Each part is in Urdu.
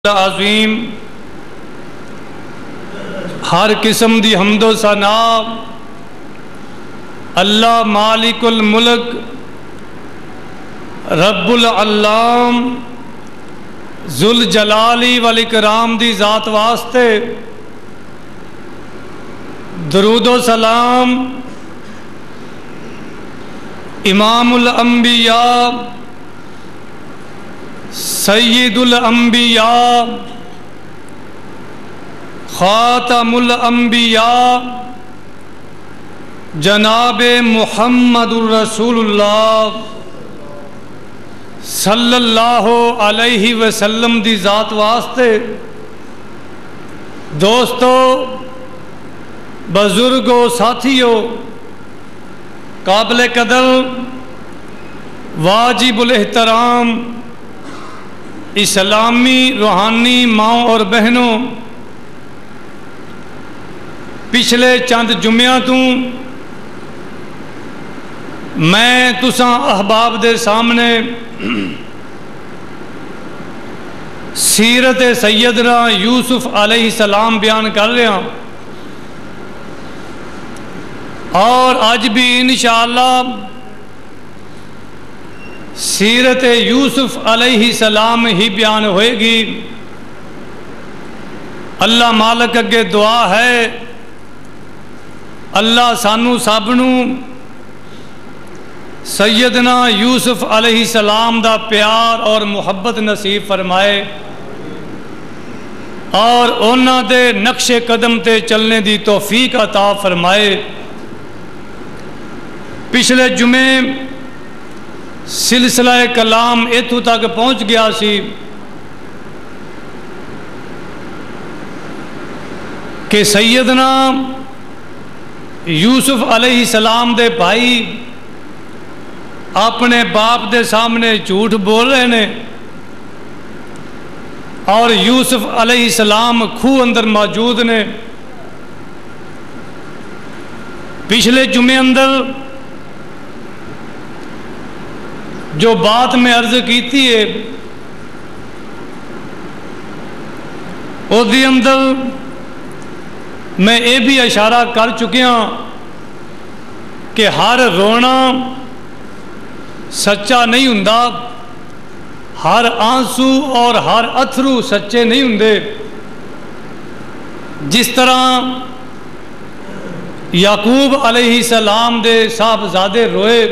عظیم ہر قسم دی حمد و ثنا اللہ مالک الملک رب العلام ذوالجلال والاکرام دی ذات واسطے درود و سلام امام الانبیاء سید الانبیاء خاتم الانبیاء جناب محمد الرسول اللہ صلی اللہ علیہ وسلم دی ذات واسطے دوستو، بزرگوں، ساتھیوں، قابل قدر واجب الاحترام اسلامی روحانی ماؤں اور بہنوں، پچھلے چند جمعہ تو میں تساں احباب دے سامنے سیرت سیدنا یوسف علیہ السلام بیان کر رہا ہوں، اور آج بھی انشاءاللہ سیرت یوسف علیہ السلام ہی بیان ہوئے گی۔ اللہ مالک اگے دعا ہے، اللہ سانو سابنو سیدنا یوسف علیہ السلام دا پیار اور محبت نصیب فرمائے، اور اونا دے نقش قدم تے چلنے دی توفیق عطا فرمائے۔ پچھلے جمعے سلسلہ کلام اتھو تک پہنچ گیا سی کہ سیدنا یوسف علیہ السلام دے بھائی اپنے باپ دے سامنے جھوٹ بول رہے نے، اور یوسف علیہ السلام کھوہ اندر موجود نے۔ پچھلے جمعے اندر جو بات میں عرض کیتی ہے او دی اندر میں یہ بھی اشارہ کر چکیا کہ ہر رونا سچا نہیں ہوندا، ہر آنسو اور ہر اتھرو سچے نہیں ہوندے۔ جس طرح یعقوب علیہ السلام دے صاحبزادے روئے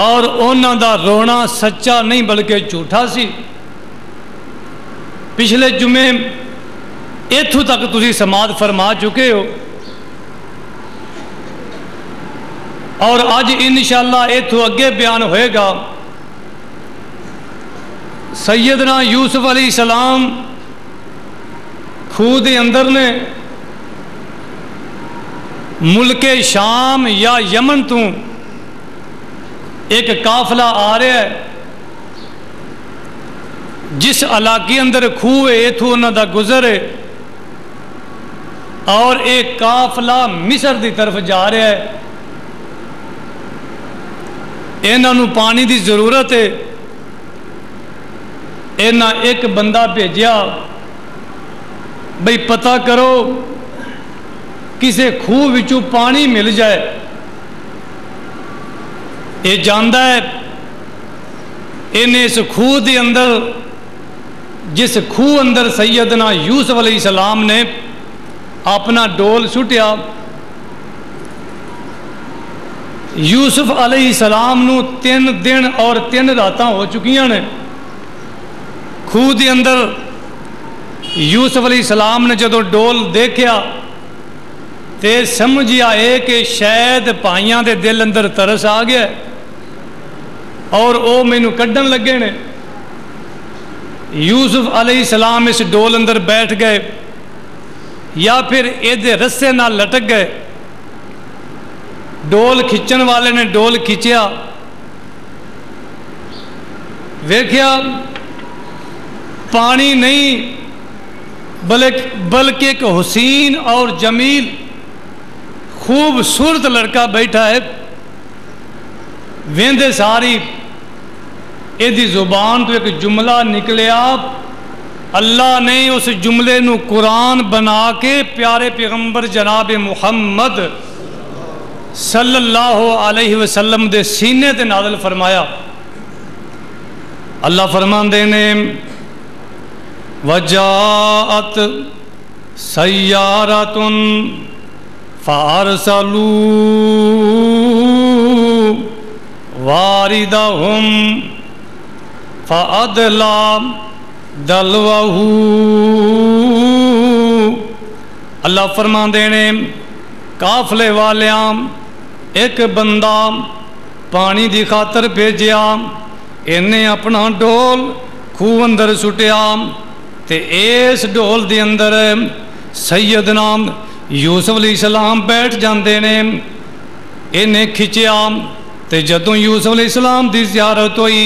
اور انہاں دا رونا سچا نہیں بلکہ جھوٹا سی۔ پچھلے جمعے ایتھو تک تسی سماعت فرما چکے ہو، اور آج انشاءاللہ ایتھو اگے بیان ہوئے گا۔ سیدنا یوسف علیہ السلام کھوہ دے اندر نے ملک شام یا یمن تو ایک قافلہ آ رہا ہے، جس علاقے اندر کھوہ ایتھو انہاں دا گزر ہے، اور ایک قافلہ مصر دی طرف جا رہا ہے۔ انہاں نو پانی دی ضرورت ہے، انہاں ایک بندہ بھیجیا بھئی پتہ کرو کسے کھوہ وچوں پانی مل جائے۔ یہ جاندا ہے انہیں اس کھوہ دے اندر، جس کھوہ اندر سیدنا یوسف علیہ السلام نے اپنا ڈول سٹیا، یوسف علیہ السلام نو 3 دن اور 3 راتاں ہو چکیاں نے کھوہ دے اندر۔ یوسف علیہ السلام نے جدو ڈول دیکھیا تے سمجھیا ہے کہ شاید بھائیاں دے دل اندر ترس آ گیا اور او مینوں کڈن لگے نے۔ یوسف علیہ السلام اس ڈول اندر بیٹھ گئے، یا پھر ایدے رسے نہ لٹک گئے۔ ڈول کھچن والے نے ڈول کھچیا، ویکھیا پانی نہیں بلکہ ایک حسین اور جمیل خوبصورت لڑکا بیٹھا ہے۔ ویندے ساری یہ زبان تو ایک جملہ نکلیا اللہ نے اس جملے نو قرآن بنا کے پیارے پیغمبر جناب محمد صلی اللہ علیہ وسلم دے سینے تے نازل فرمایا۔ اللہ فرماندے نے وجاءت سیارۃ فارسلوا واردہم فادلی دلوہ۔ اللہ فرماندے نے قافلے والیاں ایک بندہ پانی دی خاطر بھیجیا، انہیں اپنا ڈول خوہ اندر سٹیا تے اس ڈول دی اندر سیدنا یوسف علیہ السلام بیٹھ جاندے نے، انہیں کھچیا تے جدوں یوسف علیہ السلام دی زیارت ہوئی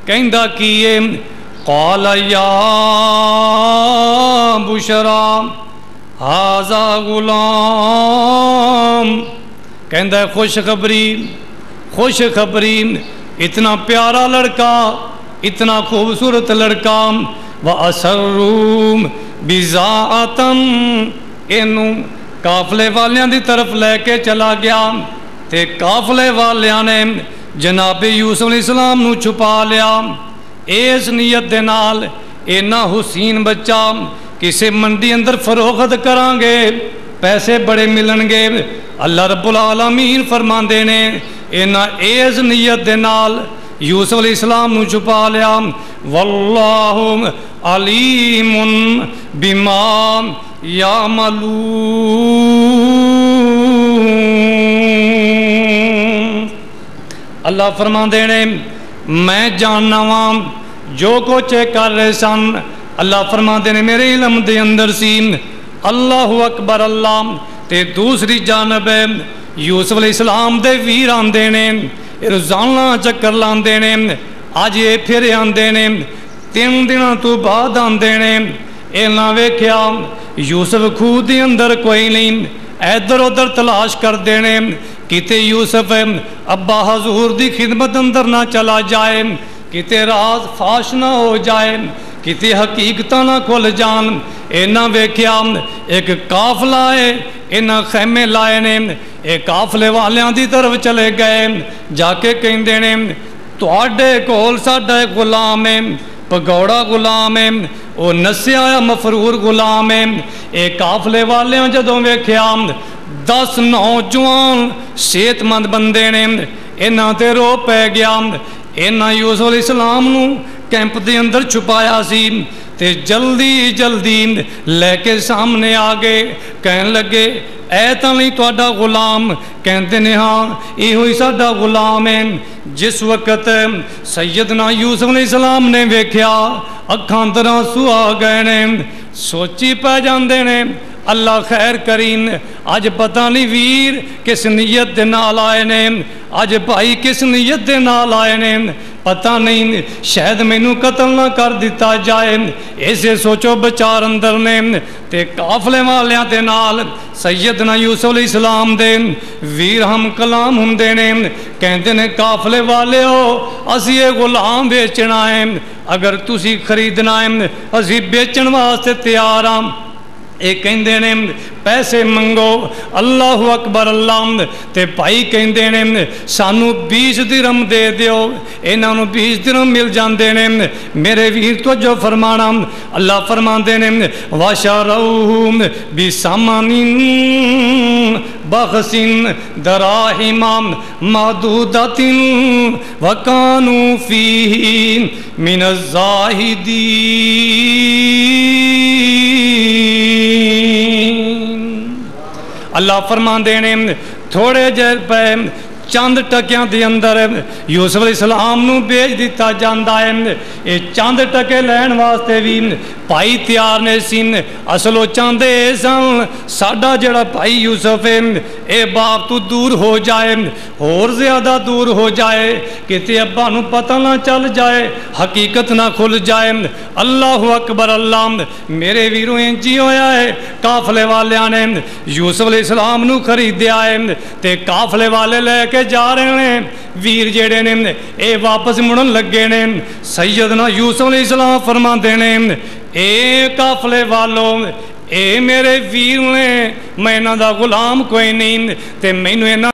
کہندہ کیے قال یا بشرا ھذا غلام، کہندہ خوش خبری اتنا پیارا لڑکا، اتنا خوبصورت لڑکا، وَأَسَرُّوا بِضَاعَةً، اینوں قافلے والیاں دی طرف لے کے چلا گیا تے قافلے والیاں نے جناب یوسف علیہ السلام نو چھپا لیا اس نیت دے نال اینا حسین بچہ کسے منڈی اندر فروخت کران گے پیسے بڑے ملن گے۔ اللہ رب العالمین فرماندے نے اینا اس نیت دے نال یوسف علیہ السلام نو چھپا لیا۔ واللہ علیم بما یعملون، اللہ فرماندے نے میں جاننا ہوں جو کچھ کر رہے سن، اللہ فرماندے نے میرے علم دے اندر سی۔ اللہ اکبر اللہ۔ تے دوسری جانب یوسف علیہ السلام دے ویر آندے نے روزانہ چکر لاندے نے، آج یہ پھر آندے نے 3 دنوں تو بعد آندے نے، اینا ویکھیا یوسف خوہ دے اندر کوئی نہیں، ادھر ادھر تلاش کر دینے کتے یوسف ابا حضور دی خدمت اندر نہ چلا جائے، کتے راز فاش نہ ہو جائے، کتے حقیقتہ نہ کھل جان۔ اینا ویکھیا ایک قافلہ ہے، اینا خیمے لائے نے، ایک قافلے والیاں دی طرف چلے گئے، جا کے کہیں دینے تواڈے کول ساڈا ایک غلام ہے، پگوڑا غلام ہے، وہ نسیا آیا مفرور غلام ہے۔ ایک قافلے والیاں جدوں ویکھیا 10 نوجوان صحت مند بندے نے، اینا تے رو پہ گیا، اینا یوسف علیہ السلام نو کیمپ دے اندر چھپایا سی تے جلدی لے کے سامنے آگے کہن لگے اے تاں نہیں تواڈا غلام؟ کہندے نے ہاں یہ ہوئی ساڈا غلام ہے۔ جس وقت سیدنا یوسف علیہ السلام نے ویکھیا اکھاں اندر آنسو آ گئے نے، سوچی پہ جاندے نے اللہ خیر کرین، آج پتہ نہیں ویر کس نیت دے نال آئے نے، آج بھائی کس نیت دے نال آئے نے، پتہ نہیں شاید مینوں قتل نہ کر دیتا جائے، ایسے سوچو بچار اندر نے تے قافلے والیاں دے نال سیدنا یوسف علیہ السلام دے ویر ہم کلام ہوندے نے، کہندے نے قافلے والے ہو اسی یہ غلام بیچنا ہے، اگر تسی خریدنا ہے اسی بیچن واسطے تیار ہاں۔ ایک کہندے نے پیسے منگو، اللہ اکبر اللہ، تے بھائی کہندے نے سانو 20 درہم دے دیو، انہاں نو 20 درہم مل جاندے نے۔ میرے ویر تو جو فرمانا اللہ فرماندے نے وَشَرَوْهُ بِثَمَنٍ بَخْسٍ دَرَاهِمَ مَعْدُودَةٍ وَكَانُوا فِيهِ مِنَ الزَّاهِدِينَ۔ اللہ فرماندے نے تھوڑے جہر پہ چند ٹکیاں دی اندر یوسف علیہ السلام نو بیچ دیتا جاندہ ہے، یہ چند ٹکے لین واسطے بھی بھائی تیار نے سین، اصلو چاندے سن ساڈا جڑا بھائی یوسف ہے اے باپ تو دور ہو جائے، اور زیادہ دور ہو جائے، کتے ابا نو پتہ نہ چل جائے، حقیقت نہ کھل جائے۔ اللہ اکبر اللہ، میرے ویروں انجی ہویا ہے، قافلے والیاں نے یوسف علیہ السلام نو خریدیا ہے تے قافلے والے لے کے جا رہے ہیں، ویر جیڑے نے اے واپس مڑن لگے نے۔ سیدنا یوسف علیہ السلام فرماندے نے اے قافلے والوں اے میرے ویر نے میں انہاں دا غلام کوئی نہیں تے مینوں انہاں